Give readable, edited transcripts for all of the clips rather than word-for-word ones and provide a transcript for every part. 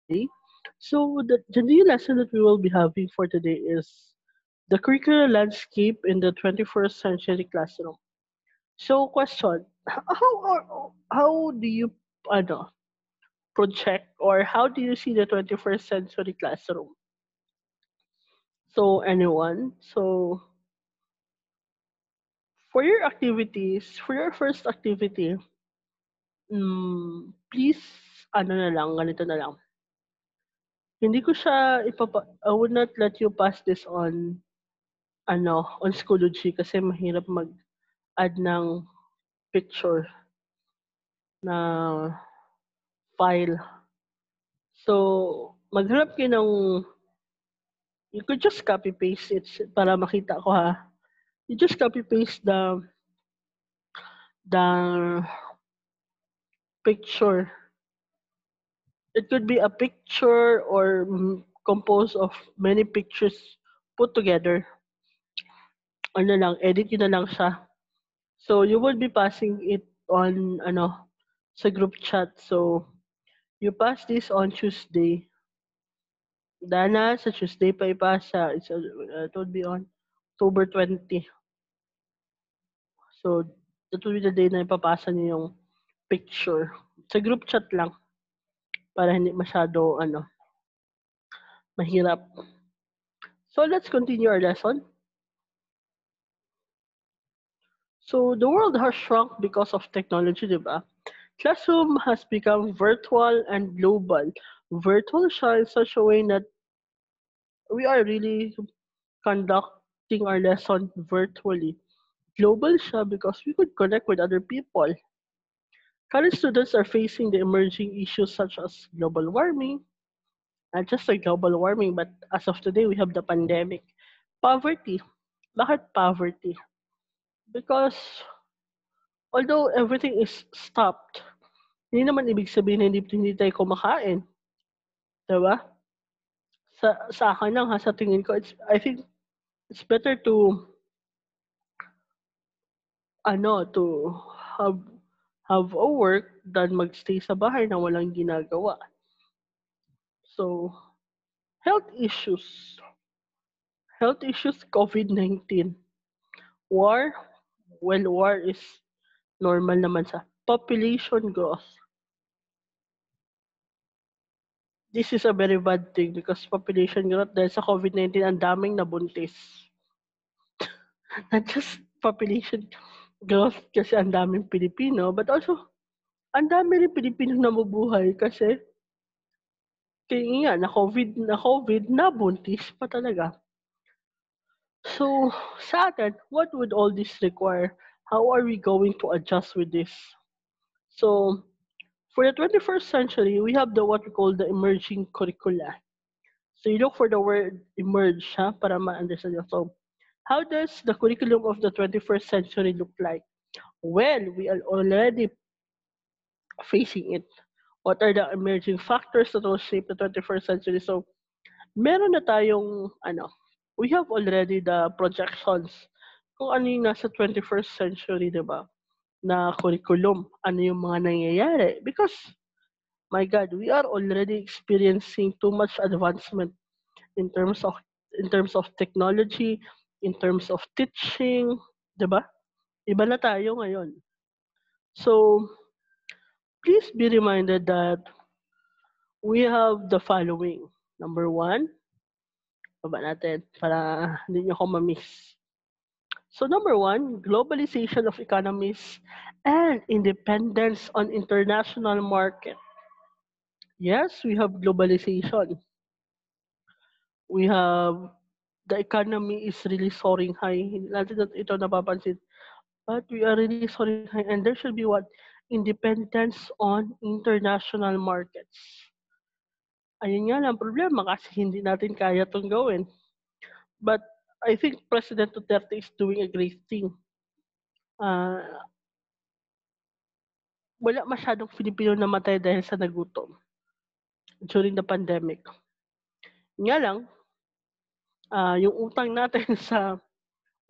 today. So the new lesson that we will be having for today is the curricular landscape in the 21st century classroom. So question, how do you ano, project or how do you see the 21st century classroom? So anyone, so for your first activity, please ano na lang, ganito na lang. Hindi ko siya I would not let you pass this on Schoology kasi mahirap mag-add ng picture na file. So, maghanap kayo ng you could just copy paste it para makita ko ha. You just copy paste the picture. It could be a picture or composed of many pictures put together. Ano lang, edit yun na lang siya. So, you will be passing it on sa group chat. So, you pass this on Tuesday. Dana, sa Tuesday pa ipasa. It would be on October 20. So, that will be the day na ipapasa niyo yung picture. Sa group chat lang. Para hindi masyado, mahirap. So, let's continue our lesson. So, the world has shrunk because of technology, di ba? Classroom has become virtual and global. Virtual siya in such a way that we are really conducting our lesson virtually. Global siya because we could connect with other people. College students are facing the emerging issues such as global warming, not just like global warming, but as of today, we have the pandemic. Poverty. Bakit poverty? Because although everything is stopped, hindi naman ibig sabihin na hindi tayo kumakain. Diba? Sa akin lang ha, sa tingin ko, I think it's better to have have a work than magstay sa bahay na walang ginagawa. So, health issues. Health issues, COVID-19. War, well, war is normal naman sa population growth. This is a very bad thing because population growth dahil sa COVID-19 ang daming nabuntis. Not just population growth kasi ang daming Pilipino, but also ang dami rin Pilipino nabubuhay kasi kaya nga na COVID, nabuntis pa talaga. So, sa atin, what would all this require? How are we going to adjust with this? So, for the 21st century, we have what we call the emerging curricula. So, you look for the word emerge para ma-understand nyo. So, how does the curriculum of the 21st century look like? Well, we are already facing it. What are the emerging factors that will shape the 21st century? So, meron na tayong, we have already the projections kung ano yung nasa 21st century, di ba? Na curriculum, ano yung mga nangyayari. Because, my God, we are already experiencing too much advancement in terms of technology, in terms of teaching, di ba? Iba na tayo ngayon. So, please be reminded that we have the following. Number one, baba natin para hindi nyo ako ma-miss. So number one, globalization of economies and independence on international market. Yes, we have globalization. We have the economy is really soaring high. Hindi natin ito napapansin. But we are really soaring high and there should be what? Independence on international markets. Ayun nga lang problema kasi hindi natin kaya itong gawin. But I think President Duterte is doing a great thing. Wala masyadong Filipino namatay dahil sa nagutom during the pandemic. Nga lang, yung utang natin sa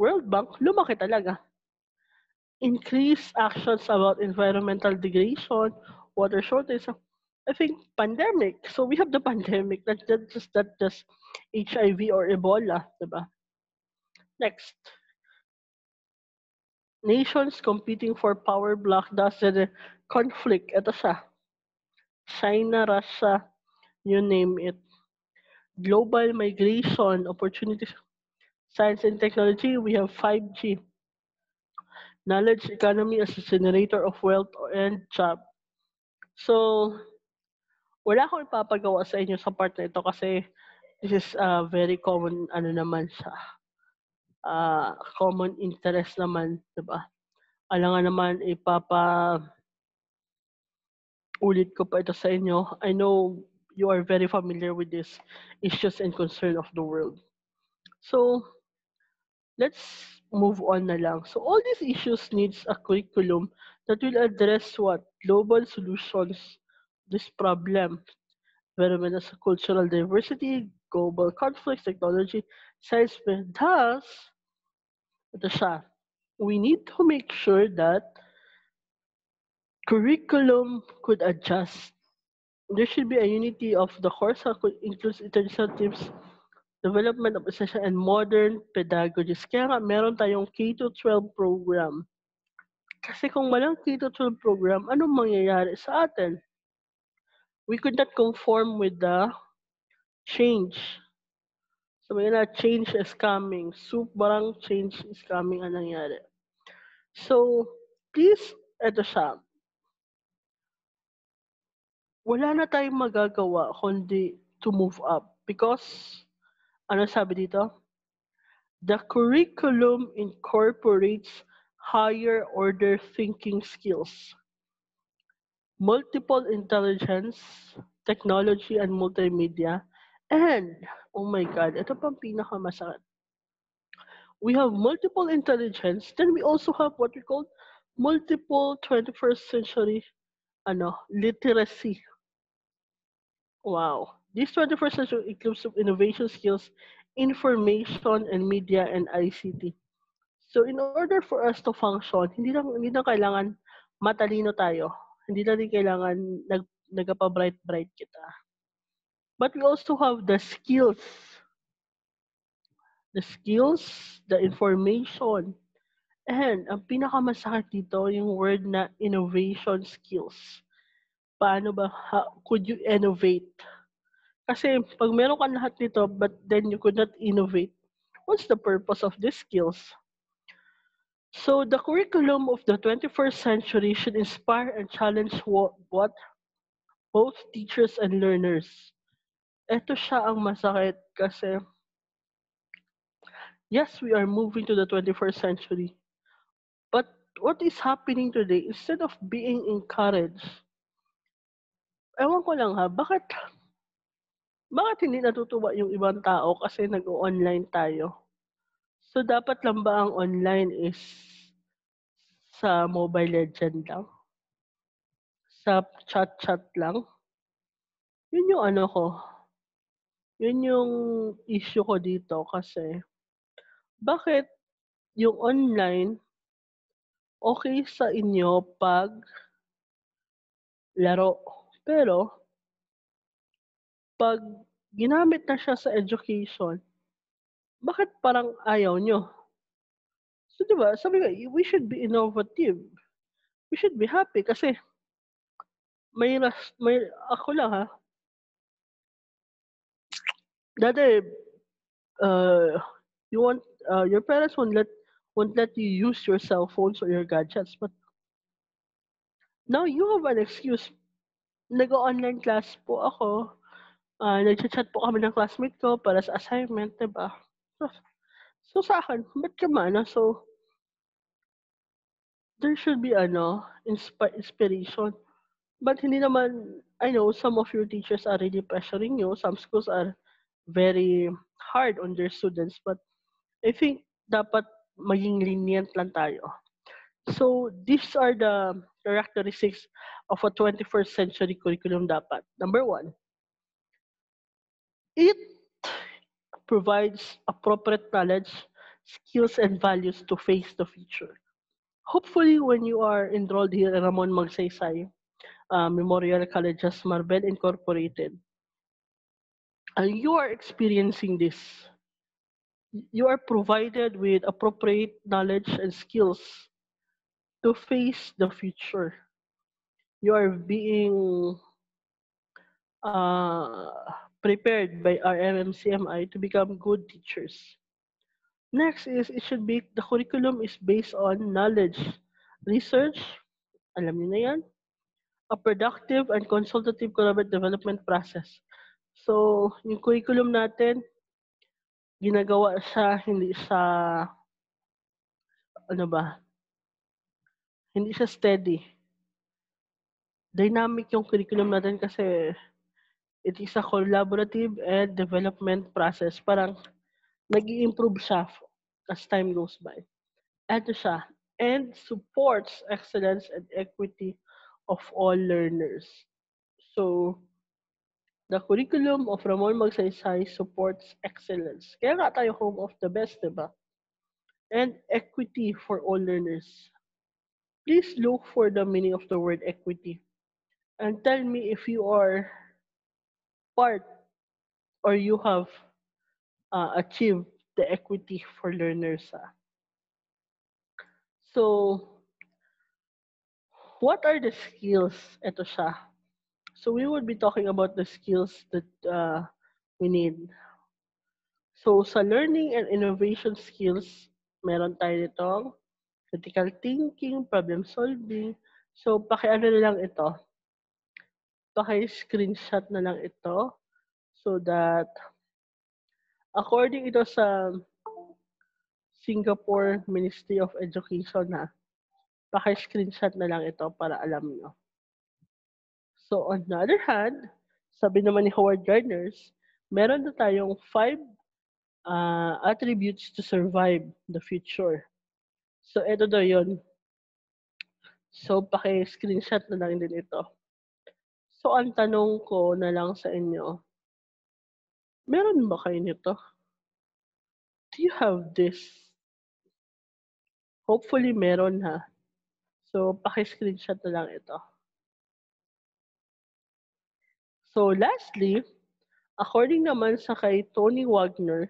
World Bank, lumaki talaga. Increased actions about environmental degradation, water shortage. I think pandemic. So we have the pandemic. That's just HIV or Ebola, diba? Next, nations competing for power block thus the conflict. Ito siya. China, Russia, you name it. Global migration opportunities, science and technology. We have 5G, knowledge economy as a generator of wealth and job. So wala akong ipapagawa sa inyo sa part na ito kasi this is very common ano naman siya, common interest naman, 'di ba? Alangan naman ulit ko pa ito sa inyo. I know you are very familiar with these issues and concern of the world. So, let's move on na lang. So, all these issues needs a curriculum that will address what? Global solutions this problem. Development as cultural diversity, global conflicts, technology, science, thus, ito siya. We need to make sure that curriculum could adjust. There should be a unity of the course that could include international teams, development of essential and modern pedagogies. Kaya nga meron tayong K-12 program. Kasi kung walang K-12 program, anong mangyayari sa atin? We could not conform with the change. So may na change is coming. Sobrang change is coming ang nangyari. So, please, eto siya. Wala na tayong magagawa kundi to move up because ano sabi dito? The curriculum incorporates higher order thinking skills, multiple intelligence, technology and multimedia, and oh my god, ito pang pinakamasakit. We have multiple intelligence, then we also have what we call multiple 21st century literacy. Wow. This 21st century includes of innovation skills, information and media and ICT. So in order for us to function, hindi lang kailangan matalino tayo. Hindi lang din kailangan nagpa-bright kita. But we also have the skills, the information, and ang pinakamasakit dito yung word na innovation skills. Paano ba, could you innovate? Kasi pag meron ka lahat nito but then you could not innovate, what's the purpose of these skills? So the curriculum of the 21st century should inspire and challenge what both teachers and learners. Ito siya ang masakit kasi yes, we are moving to the 21st century. But what is happening today, instead of being encouraged, ewan ko lang ha, bakit hindi natutuwa yung ibang tao kasi nag-o-online tayo? So dapat lang ba ang online is sa Mobile Legend lang? Sa chat-chat lang? Yun yung ano ko, yun yung issue ko dito kasi bakit yung online okay sa inyo 'pag laro, pero 'pag ginamit na siya sa education, bakit parang ayaw niyo? So 'di ba sabi nga, we should be innovative, we should be happy kasi may ako lang ha, dati, uh, you want your parents won't let you use your cell phones or your gadgets, but now you have an excuse. Nag-o-online class po ako, nagcha-chat po kami ng classmate ko para sa assignment, 'di ba? So so sa'kin ba't ka so there should be inspiration. But hindi naman I know some of your teachers are really pressuring you, some schools are very hard on their students, but I think dapat maging lenient lang tayo. So these are the characteristics of a 21st century curriculum dapat. Number one, it provides appropriate knowledge, skills, and values to face the future. Hopefully, when you are enrolled here in Ramon Magsaysay, Memorial Colleges Marbel Incorporated, and you are experiencing this. You are provided with appropriate knowledge and skills to face the future. You are being uh, prepared by our MMCMI to become good teachers. Next is it should be the curriculum is based on knowledge, research, alam niyo na yan, a productive and consultative collaborative development process. So, yung curriculum natin, ginagawa siya, hindi siya, ano ba, hindi siya steady. Dynamic yung curriculum natin kasi it is a collaborative and development process. Parang nag improve siya as time goes by. Eto siya, and supports excellence and equity of all learners. So, the curriculum of Ramon Magsaysay supports excellence. Kaya nga tayo home of the best, di ba? And equity for all learners. Please look for the meaning of the word equity and tell me if you are part or you have achieved the equity for learners. So, what are the skills? Ito siya. So, we will be talking about the skills that we need. So, sa learning and innovation skills, meron tayo ditong critical thinking, problem solving. So, pakiano na lang ito. Paki-screenshot na lang ito so that according ito sa Singapore Ministry of Education paki-screenshot na lang ito para alam nyo. So, on the other hand, sabi naman ni Howard Gardner, meron na tayong 5 attributes to survive the future. So, ito daw yun. So, paki-screenshot na lang din ito. So, ang tanong ko na lang sa inyo, meron ba kayo nito? Do you have this? Hopefully, meron ha. So, paki-screenshot na lang ito. So, lastly, according naman sa kay Tony Wagner,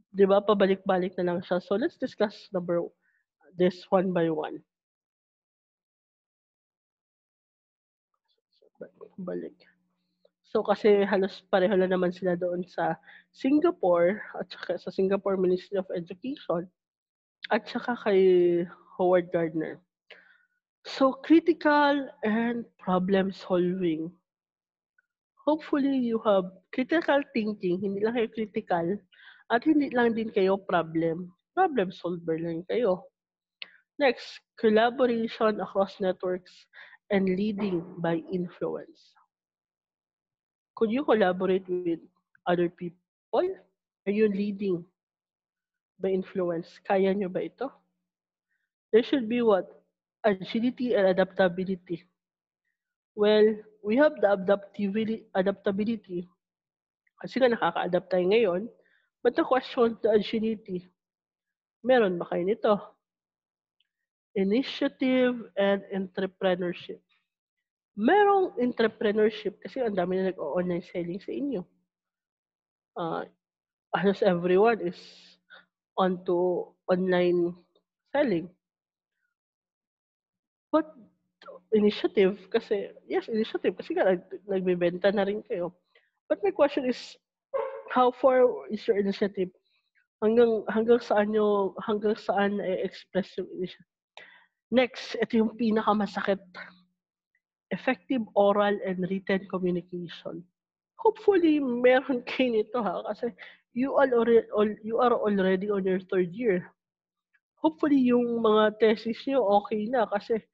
di ba, pabalik-balik na lang siya. So, let's discuss this one by one. Balik. So, kasi halos pareho na naman sila doon sa Singapore at saka sa Singapore Ministry of Education at saka kay Howard Gardner. So, critical and problem solving. Hopefully, you have critical thinking, hindi lang kayo critical, at hindi lang din kayo problem solver lang kayo. Next, collaboration across networks and leading by influence. Could you collaborate with other people? Are you leading by influence? Kaya nyo ba ito? There should be what? Agility and adaptability. Well, we have the adaptability kasi nga nakaka-adapt tayo ngayon. But the question, the agility, meron ba kayo nito? Initiative and entrepreneurship. Merong entrepreneurship kasi ang dami na nag-online selling sa inyo. Almost everyone is onto online selling. But initiative kasi, yes, initiative kasi nga nagbebenta na rin kayo. But my question is, how far is your initiative? Hanggang saan i-express yung initiative? Next, ito yung pinakamasakit. Effective oral and written communication. Hopefully, meron kayo nito kasi you are already on your 3rd year. Hopefully, yung mga thesis nyo okay na kasi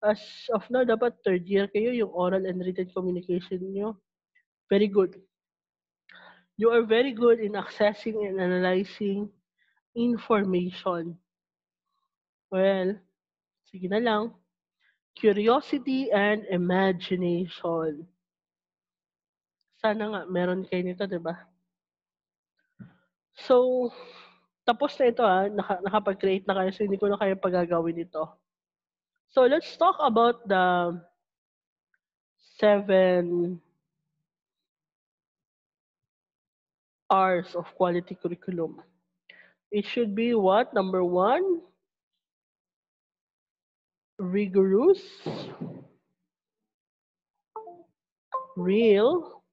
as of now, dapat 3rd year kayo, yung oral and written communication nyo. Very good. You are very good in accessing and analyzing information. Well, sige na lang. Curiosity and imagination. Sana nga meron kayo nito, 'di ba? So, tapos na ito nakapag-create na kayo so hindi ko na kayo pagagawin ito. So let's talk about the 7 R's of quality curriculum. It should be what? Number one, rigorous, real,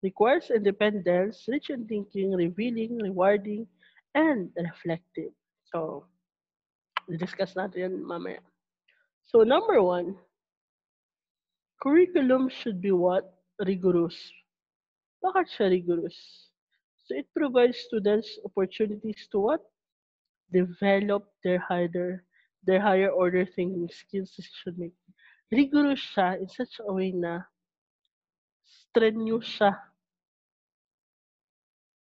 requires independence, rich in thinking, revealing, rewarding, and reflective. So, discuss natin yan mamaya. So, number one, curriculum should be what? Rigorous. Bakit siya rigorous? So, it provides students opportunities to what? Develop their higher order thinking skills, decision making. Rigorous siya in such a way na strenuous siya.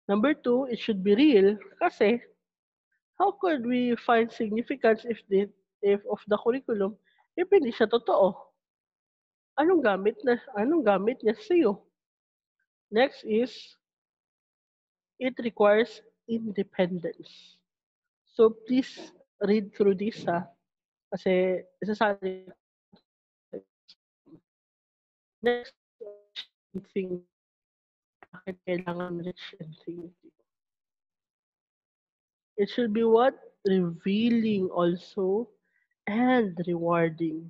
Number two, it should be real kasi how could we find significance if of the curriculum if hindi siya totoo? Anong gamit niya sa'yo? Next is it requires independence. So please read through this kasi isasali next thing bakit kailangan rich and thinking. It should be what? Revealing also and rewarding.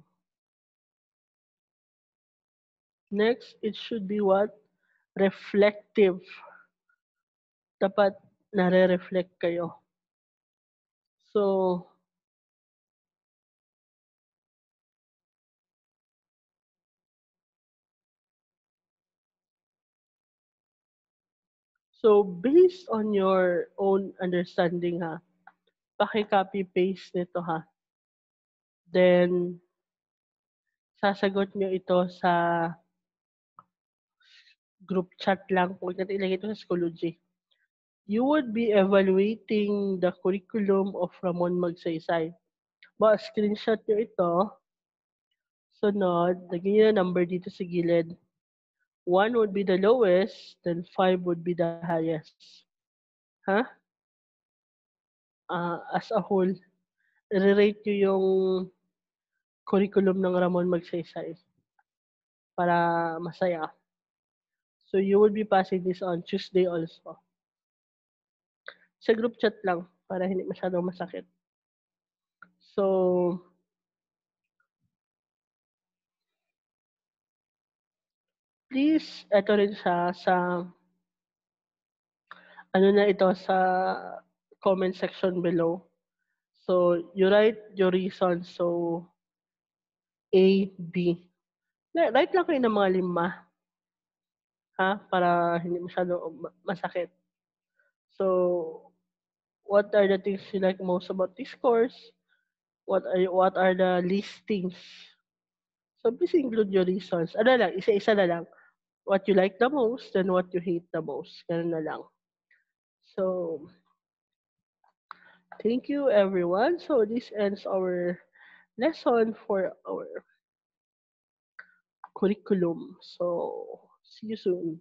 Next, it should be what? Reflective. Dapat nare-reflect kayo. So, based on your own understanding paki-copy paste nito Then, sasagot nyo ito sa group chat lang. Huwag natin ilagay ito sa Schoology. You would be evaluating the curriculum of Ramon Magsaysay. Screenshot nyo ito. Sunod, lagyan nyo na number dito sa gilid. 1 would be the lowest, then 5 would be the highest. Ha? As a whole, i-rate nyo yung curriculum ng Ramon Magsaysay para masaya. So you will be passing this on Tuesday also. Sa group chat lang para hindi masyadong masakit. So, please, eto rin siya sa ano na ito sa comment section below. So, you write your reasons. So, A, B. Write lang kayo ng mga 5, para hindi masyado masakit. So, what are the things you like most about this course? What are the least things? So, please include your reasons. Ano lang, isa-isa na lang. What you like the most and what you hate the most. Ganun na lang. So, thank you everyone. So, this ends our lesson for our curriculum. So, see you soon.